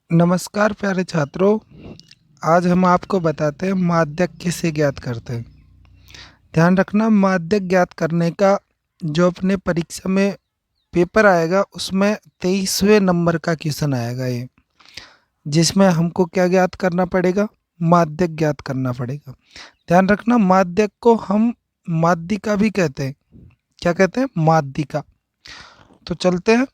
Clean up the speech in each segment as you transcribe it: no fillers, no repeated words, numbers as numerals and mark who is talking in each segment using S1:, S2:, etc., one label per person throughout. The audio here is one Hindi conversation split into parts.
S1: नमस्कार प्यारे छात्रों। आज हम आपको बताते हैं माध्यक कैसे ज्ञात करते हैं। ध्यान रखना, माध्यक ज्ञात करने का जो अपने परीक्षा में पेपर आएगा उसमें 23वें नंबर का क्वेश्चन आएगा ये, जिसमें हमको क्या ज्ञात करना पड़ेगा? माध्यक ज्ञात करना पड़ेगा। ध्यान रखना, माध्यक को हम माध्यिका भी कहते हैं। क्या कहते हैं? माध्यिका। तो चलते हैं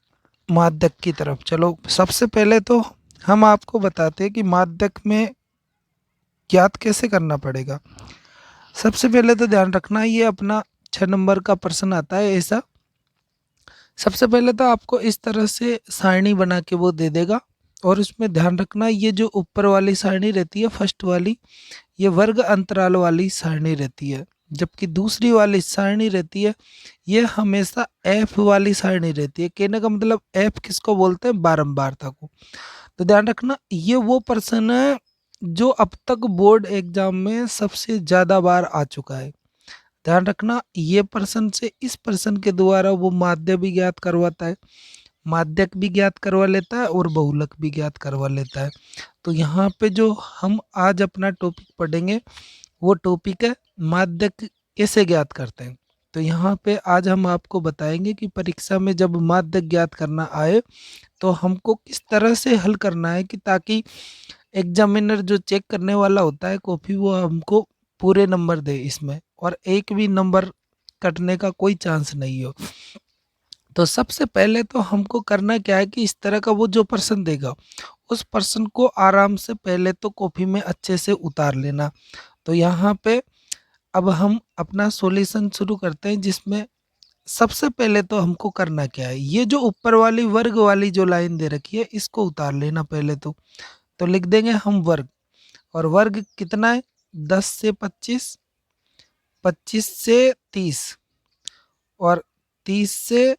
S1: माध्यक की तरफ। चलो, सबसे पहले तो हम आपको बताते हैं कि माध्यक में ज्ञात कैसे करना पड़ेगा। सबसे पहले तो ध्यान रखना, ये अपना 6 नंबर का प्रश्न आता है ऐसा। सबसे पहले तो आपको इस तरह से सारणी बना के वो दे देगा, और उसमें ध्यान रखना, ये जो ऊपर वाली सारणी रहती है फर्स्ट वाली, ये वर्ग अंतराल वाली सारणी रहती है, जबकि दूसरी वाली सारणी रहती है ये हमेशा एफ वाली सारणी रहती है। कहने का मतलब एफ किसको बोलते हैं? बारंबारता को। तो ध्यान रखना, ये वो प्रश्न है जो अब तक बोर्ड एग्जाम में सबसे ज्यादा बार आ चुका है। ध्यान रखना, ये प्रश्न से इस प्रश्न के द्वारा वो माध्य भी ज्ञात करवाता है, माध्यक भी ज्ञात करवा लेता है और बहुलक भी ज्ञात करवा लेता है। तो यहाँ पे जो हम आज अपना टॉपिक पढ़ेंगे वो टॉपिक है माध्यक कैसे ज्ञात करते हैं। तो यहाँ पे आज हम आपको बताएंगे कि परीक्षा में जब माध्यक ज्ञात करना आए तो हमको किस तरह से हल करना है, कि ताकि एग्जामिनर जो चेक करने वाला होता है कॉपी, वो हमको पूरे नंबर दे इसमें, और एक भी नंबर कटने का कोई चांस नहीं हो। तो सबसे पहले तो हमको करना क्या है कि इस तरह का वो जो प्रश्न देगा उस प्रश्न को आराम से पहले तो कॉपी में अच्छे से उतार लेना। तो यहाँ पे अब हम अपना सॉल्यूशन शुरू करते हैं, जिसमें सबसे पहले तो हमको करना क्या है, ये जो ऊपर वाली वर्ग वाली जो लाइन दे रखी है इसको उतार लेना पहले तो लिख देंगे हम वर्ग। और वर्ग कितना है? 10 से 25, 25 से 30, और 30 से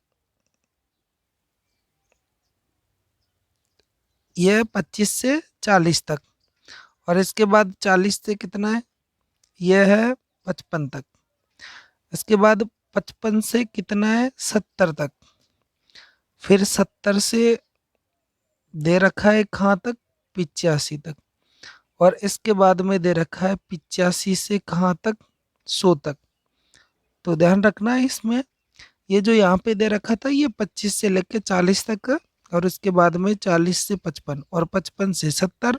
S1: यह 25 से 40 तक, और इसके बाद 40 से कितना है? यह है 55 तक। इसके बाद 55 से कितना है? 70 तक। फिर 70 से दे रखा है कहाँ तक? 85 तक। और इसके बाद में दे रखा है 85 से कहाँ तक? 100 तक। तो ध्यान रखना है, इसमें ये जो यहाँ पे दे रखा था ये 25 से लेके 40 तक का, और उसके बाद में 40 से 55, और 55 से 70,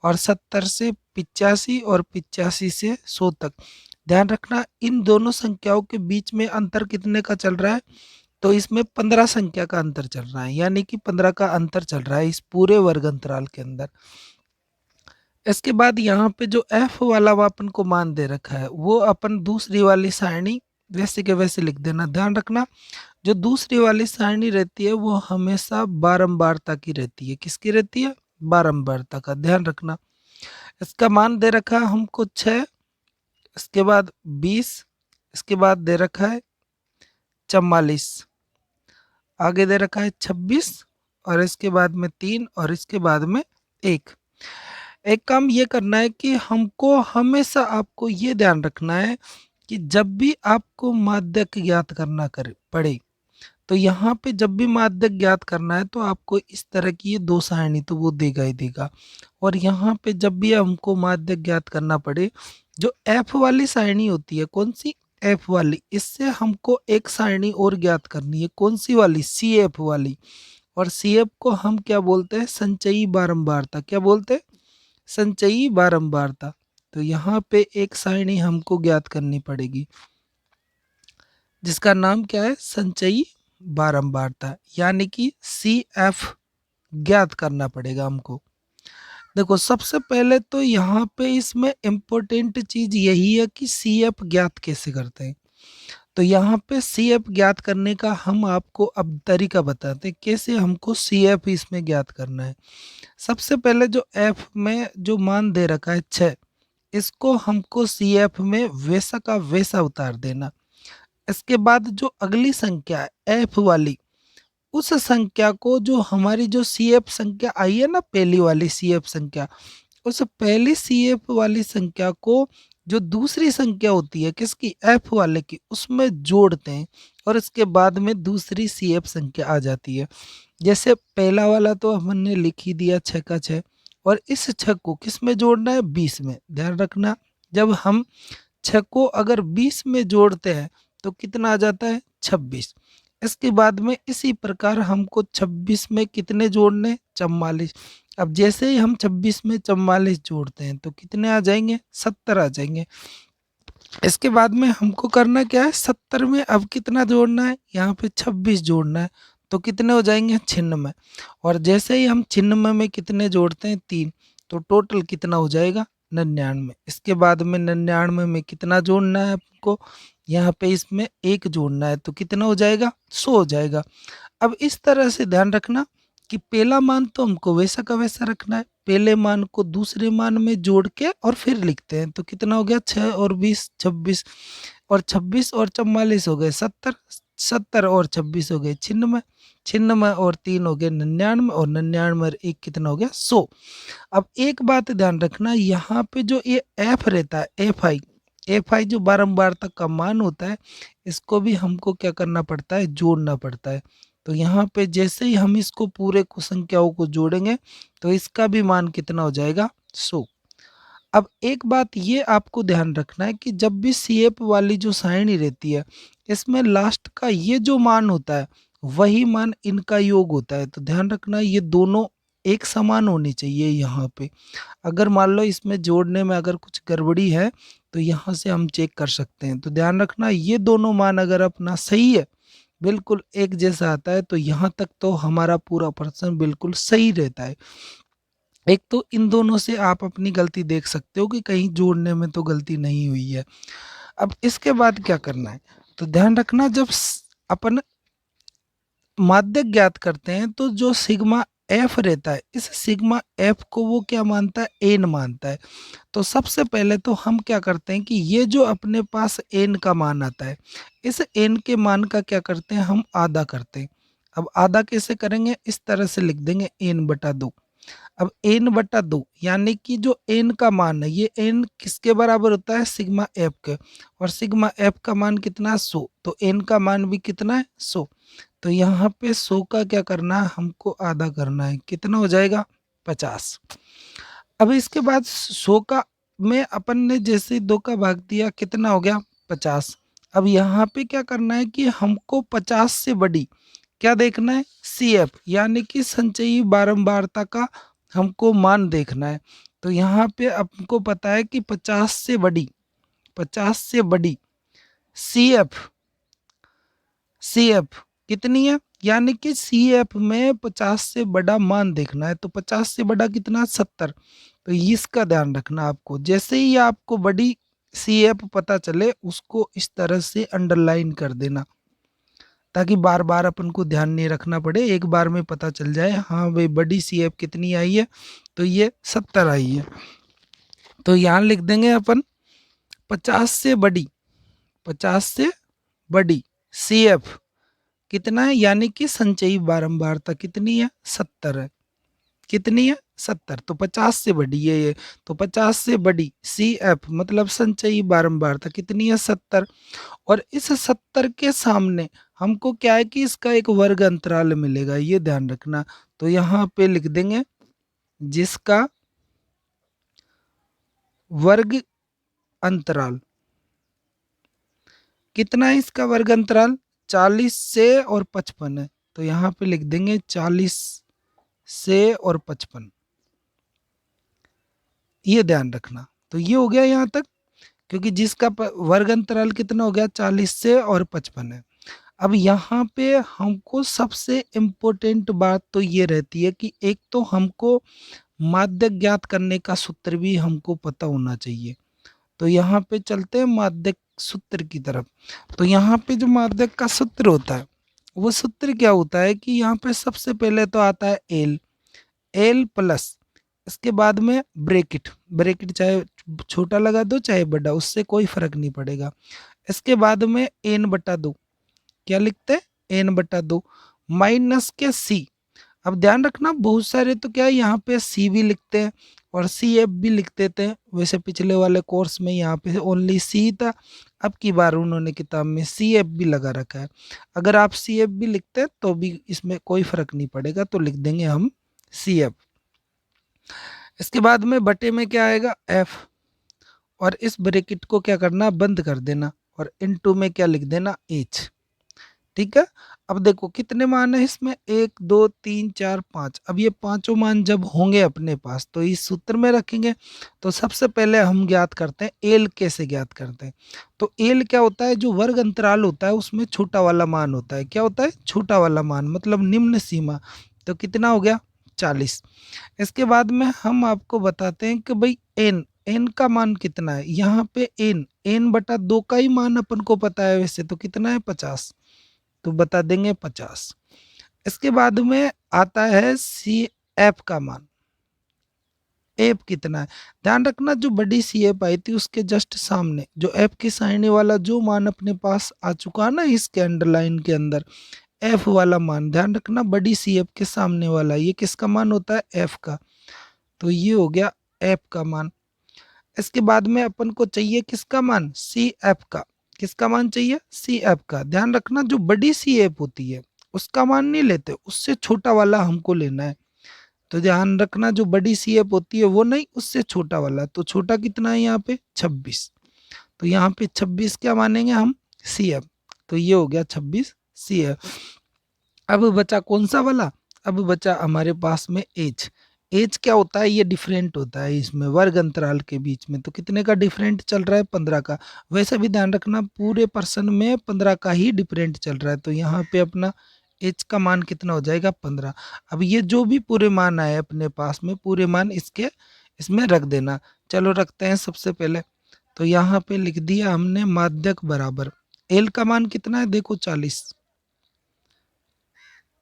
S1: और 70 से 85, और 85 से 100 तक। ध्यान रखना, इन दोनों संख्याओं के बीच में अंतर कितने का चल रहा है? तो इसमें 15 संख्या का अंतर चल रहा है, यानी कि 15 का अंतर चल रहा है इस पूरे वर्ग अंतराल के अंदर। इसके बाद यहाँ पे जो एफ वाला अपन को मान दे रखा है वो अपन दूसरी वाली सारणी वैसे के वैसे लिख देना। ध्यान रखना, जो दूसरी वाली सारणी रहती है वो हमेशा बारंबारता की रहती है। किसकी रहती है? बारंबारता का। ध्यान रखना, इसका मान दे रखा है हमको 6, इसके बाद 20, इसके बाद दे रखा है 44, आगे दे रखा है 26, और इसके बाद में 3, और इसके बाद में 1। एक काम ये करना है कि हमको हमेशा आपको ये ध्यान रखना है कि जब भी आपको माध्यक ज्ञात करना कर पड़े, तो यहाँ पे जब भी माध्यक ज्ञात करना है तो आपको इस तरह की ये दो सारणी तो वो देगा ही देगा। और यहाँ पे जब भी हमको माध्यक ज्ञात करना पड़े, जो एफ वाली सारणी होती है, कौन सी? एफ वाली, इससे हमको एक सारणी और ज्ञात करनी है। कौन सी वाली? सी एफ वाली। और सी एफ को हम क्या बोलते हैं? संचयी बारंबारता। क्या बोलते हैं? संचयी बारंबारता। तो यहाँ पे एक सारणी हमको ज्ञात करनी पड़ेगी जिसका नाम क्या है? संचयी बारंबारता, यानी कि सी एफ ज्ञात करना पड़ेगा हमको। देखो, सबसे पहले तो यहाँ पे इसमें इम्पोर्टेंट चीज यही है कि सी एफ ज्ञात कैसे करते हैं। तो यहाँ पे सी एफ ज्ञात करने का हम आपको अब तरीका बताते हैं कैसे हमको सी एफ इसमें ज्ञात करना है। सबसे पहले जो एफ में जो मान दे रखा है 6, इसको हमको सी एफ में वैसा का वैसा उतार देना। इसके बाद जो अगली संख्या है एफ वाली, उस संख्या को, जो हमारी जो सी एफ संख्या आई है ना, पहली वाली सी एफ संख्या, उस पहली सी एफ वाली संख्या को जो दूसरी संख्या होती है किसकी? एफ वाले की, उसमें जोड़ते हैं। और इसके बाद में दूसरी सी एफ संख्या आ जाती है। जैसे पहला वाला तो हमने लिख ही दिया 6 का 6, और इस 6 को किस में जोड़ना है, 20 में। ध्यान रखना, जब हम 6 को अगर 20 में जोड़ते हैं तो कितना आ जाता है, 26। इसके बाद में इसी प्रकार हमको 26 में कितने जोड़ने, 44। अब जैसे ही हम 26 में 44 जोड़ते हैं तो कितने आ जाएंगे, 70 आ जाएंगे। इसके बाद में हमको करना क्या है, 70 में अब कितना जोड़ना है, यहाँ पे 26 जोड़ना है, तो कितने हो जाएंगे, 96। और जैसे ही हम 96 में कितने जोड़ते हैं, 3, तो टोटल कितना हो जाएगा, 99। इसके बाद में 99 में कितना जोड़ना है आपको, यहाँ पे इसमें 1 जोड़ना है, तो कितना हो जाएगा, 100 हो जाएगा। अब इस तरह से ध्यान रखना कि पहला मान तो हमको वैसा का वैसा रखना है, पहले मान को दूसरे मान में जोड़ के और फिर लिखते हैं, तो कितना हो गया, 6 और 20 26, और 26 और 44 हो गए 70, 70 और 26 हो गए 96, 96 और 3 हो गए 99, और 99 और 1 कितना हो गया, 100। अब एक बात ध्यान रखना, यहाँ पे जो ये एफ रहता है, एफ आई जो बारंबार तक का मान होता है, इसको भी हमको क्या करना पड़ता है, जोड़ना पड़ता है। तो यहाँ पे जैसे ही हम इसको पूरे को संख्याओं को जोड़ेंगे तो इसका भी मान कितना हो जाएगा, 100। अब एक बात ये आपको ध्यान रखना है कि जब भी सी एफ वाली जो सारणी रहती है, इसमें लास्ट का ये जो मान होता है वही मान इनका योग होता है। तो ध्यान रखना ये दोनों एक समान होनी चाहिए। यहाँ पे अगर मान लो इसमें जोड़ने में अगर कुछ गड़बड़ी है तो यहाँ से हम चेक कर सकते हैं। तो ध्यान रखना ये दोनों मान अगर अपना सही है, बिल्कुल एक जैसा आता है, तो यहाँ तक तो हमारा पूरा प्रश्न बिल्कुल सही रहता है। एक तो इन दोनों से आप अपनी गलती देख सकते हो कि कहीं जोड़ने में तो गलती नहीं हुई है। अब इसके बाद क्या करना है, तो ध्यान रखना जब अपन माध्यक ज्ञात करते हैं तो जो सिग्मा एफ रहता है, इस सिग्मा एफ को वो क्या मानता है, एन मानता है। तो सबसे पहले तो हम क्या करते हैं कि ये जो अपने पास एन का मान आता है, इस एन के मान का क्या करते हैं, हम आधा करते हैं। अब आधा कैसे करेंगे, इस तरह से लिख देंगे एन बटा 2। अब एन बटा 2 यानी कि जो एन का मान है, ये एन किसके बराबर होता है, सिग्मा एफ के, और सिग्मा एफ का मान कितना है, 100। तो एन का मान भी कितना है, 100। तो यहाँ पे 100 का क्या करना है, हमको आधा करना है, कितना हो जाएगा, 50। अब इसके बाद 100 का में अपन ने जैसे 2 का भाग दिया, कितना हो गया, 50। अब यहाँ पे क्या करना है कि हमको 50 से बड़ी क्या देखना है, सी एफ यानी कि संचयी बारंबारता का हमको मान देखना है। तो यहाँ पे आपको पता है कि 50 से बड़ी सी एफ कितनी है, यानी कि सी एफ में 50 से बड़ा मान देखना है। तो 50 से बड़ा कितना, 70। तो इसका ध्यान रखना आपको, जैसे ही आपको बड़ी सी एफ पता चले उसको इस तरह से अंडरलाइन कर देना, ताकि बार बार अपन को ध्यान नहीं रखना पड़े, एक बार में पता चल जाए, हाँ भाई बड़ी सी एफ कितनी आई है, तो ये 70 आई है। तो यहाँ लिख देंगे अपन 50 से बड़ी, 50 से बड़ी सी एफ कितना है, यानी कि संचयी बारंबारता कितनी है, 70 है। कितनी है, 70। तो 50 से बड़ी है ये, तो 50 से बड़ी सी एफ मतलब संचयी बारंबारता कितनी है, 70। और इस 70 के सामने हमको क्या है कि इसका एक वर्ग अंतराल मिलेगा, ये ध्यान रखना। तो यहाँ पे लिख देंगे जिसका वर्ग अंतराल कितना है, इसका वर्ग अंतराल 40 से और 55 है। तो यहाँ पे लिख देंगे 40 से और 55, ये ध्यान रखना। तो ये हो गया यहाँ तक, क्योंकि जिसका वर्ग अंतराल कितना हो गया, 40 से और 55 है। अब यहाँ पे हमको सबसे इम्पोर्टेंट बात तो ये रहती है कि एक तो हमको माध्यक ज्ञात करने का सूत्र भी हमको पता होना चाहिए। तो यहाँ पे चलते हैं माध्यक सूत्र की तरफ। तो यहाँ पे जो माध्यक का सूत्र होता है, वो सूत्र क्या होता है कि यहाँ पे सबसे पहले तो आता है एल प्लस, इसके बाद में ब्रेकेट चाहे छोटा लगा दो चाहे बड़ा, उससे कोई फर्क नहीं पड़ेगा। इसके बाद में एन बटा 2, क्या लिखते हैं, एन बटा 2 माइनस के सी। अब ध्यान रखना बहुत सारे तो क्या है यहाँ पे सी भी लिखते हैं और सी एफ भी लिख देते हैं, वैसे पिछले वाले कोर्स में यहाँ पे ओनली सी था, अब की बार उन्होंने किताब में सी एफ भी लगा रखा है। अगर आप सी एफ भी लिखते हैं तो भी इसमें कोई फर्क नहीं पड़ेगा, तो लिख देंगे हम सी एफ। इसके बाद में बटे में क्या आएगा, एफ, और इस ब्रैकेट को क्या करना, बंद कर देना, और इनटू में क्या लिख देना, एच। ठीक है। अब देखो कितने मान है इसमें, 1 2 3 4 5। अब ये पांचों मान जब होंगे अपने पास तो इस सूत्र में रखेंगे। तो सबसे पहले हम ज्ञात करते हैं एल, कैसे ज्ञात करते हैं। तो एल क्या होता है, जो वर्ग अंतराल होता है उसमें छोटा वाला मान होता है। क्या होता है, छोटा वाला मान, मतलब निम्न सीमा। तो कितना हो गया, 40। इसके बाद में हम आपको बताते हैं कि भाई एन, एन का मान कितना है। यहाँ पे एन, एन बटा 2 का ही मान अपन को पता है वैसे, तो कितना है, 50। तो बता देंगे 50। इसके बाद में आता है सी एफ का मान। एफ कितना है, ध्यान रखना जो बड़ी सी एफ आई थी उसके जस्ट सामने जो एफ की साइनी वाला जो मान अपने पास आ चुका है ना इसके अंडरलाइन के अंदर, एफ वाला मान, ध्यान रखना बड़ी सी एफ के सामने वाला, ये किसका मान होता है, एफ का। तो ये हो गया एफ का मान। इसके बाद में अपन को चाहिए किसका मान, सी एफ का। किसका मान चाहिए, सी एफ का। ध्यान रखना जो बड़ी सी एफ होती है उसका मान नहीं लेते, उससे छोटा वाला हमको लेना है। तो ध्यान रखना जो बड़ी सी एफ होती है वो नहीं, उससे छोटा वाला। तो छोटा कितना है यहाँ पे, 26। तो यहाँ पे 26 क्या मानेंगे हम, सी एफ। तो ये हो गया 26 सी एफ। अब बचा कौन सा वाला, अब बचा हमारे पास में एच। एज क्या होता है, ये डिफरेंट होता है इसमें वर्ग अंतराल के बीच में। तो कितने का डिफरेंट चल रहा है, 15 का। वैसे भी ध्यान रखना पूरे पर्सन में 15 का ही डिफरेंट चल रहा है। तो यहाँ पे अपना एच का मान कितना हो जाएगा, 15। अब ये जो भी पूरे मान आए अपने पास में, पूरे मान इसके इसमें रख देना। चलो रखते हैं सबसे पहले। तो यहाँ पे लिख दिया हमने माध्यक बराबर, एल का मान कितना है, देखो 40।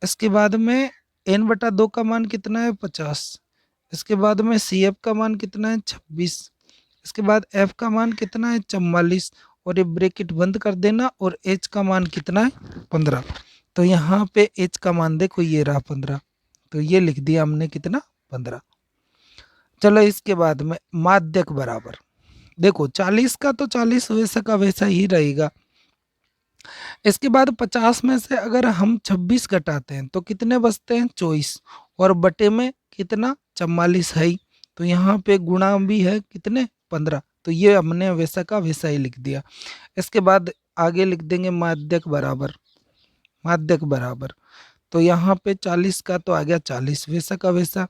S1: इसके बाद में एन बटा 2 का मान कितना है, 50। इसके बाद में सी एफ का मान कितना है, 26। इसके बाद एफ का मान कितना है, 44। और ये ब्रैकेट बंद कर देना, और एच का मान कितना है, 15। तो यहाँ पे एच का मान देखो ये रहा 15। तो ये लिख दिया हमने कितना, 15। चलो इसके बाद में माध्यक बराबर, देखो 40 का तो 40 वैसा का वैसा ही रहेगा। इसके बाद 50 में से अगर हम 26 घटाते हैं तो कितने बचते हैं, 24। और बटे में कितना, 44 है ही। तो यहाँ पे गुणा भी है कितने, 15। तो ये हमने वैसा का वैसा ही लिख दिया। इसके बाद आगे लिख देंगे माध्यक बराबर, माध्यक बराबर। तो यहाँ पे 40 का तो आ गया 40 वैसा का वैसा।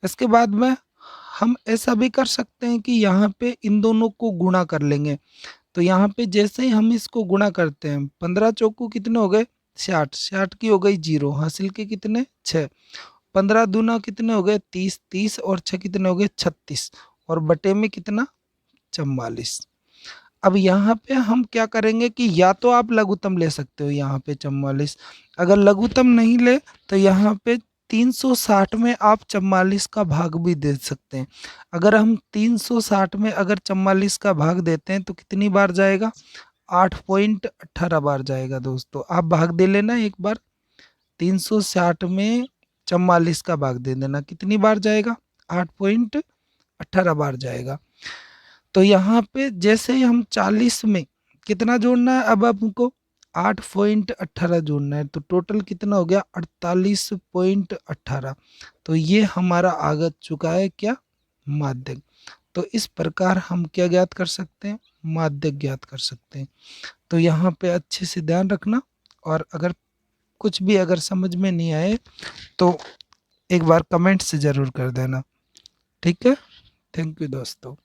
S1: इसके बाद में हम ऐसा भी कर सकते हैं कि यहाँ पे इन दोनों को गुणा कर लेंगे। तो यहाँ पे जैसे ही हम इसको गुणा करते हैं, 15 चौको कितने हो गए, 60, 60 की हो गई 0, हासिल के कितने, 6। 15 दूना कितने हो गए, 30, 30 और 6 कितने हो गए, 36। और बटे में कितना, 44। अब यहाँ पे हम क्या करेंगे कि या तो आप लघुत्तम ले सकते हो यहाँ पे 44। अगर लघुत्तम नहीं ले तो यहाँ पे 360 में आप 44 का भाग भी दे सकते हैं। अगर हम 360 में अगर 44 का भाग देते हैं तो कितनी बार जाएगा, 8.18 बार जाएगा दोस्तों। आप भाग दे लेना एक बार, 360 में 44 का भाग दे देना, कितनी बार जाएगा, 8.18 बार जाएगा। तो यहाँ पे जैसे ही हम 40 में कितना जोड़ना है, अब हमको 8.18 जोड़ना है। तो टोटल कितना हो गया, 48.18। तो ये हमारा आ चुका है क्या, माध्यक। तो इस प्रकार हम क्या ज्ञात कर सकते हैं, माध्यक ज्ञात कर सकते हैं। तो यहाँ पे अच्छे से ध्यान रखना, और अगर कुछ भी अगर समझ में नहीं आए तो एक बार कमेंट से ज़रूर कर देना। ठीक है, थैंक यू दोस्तों।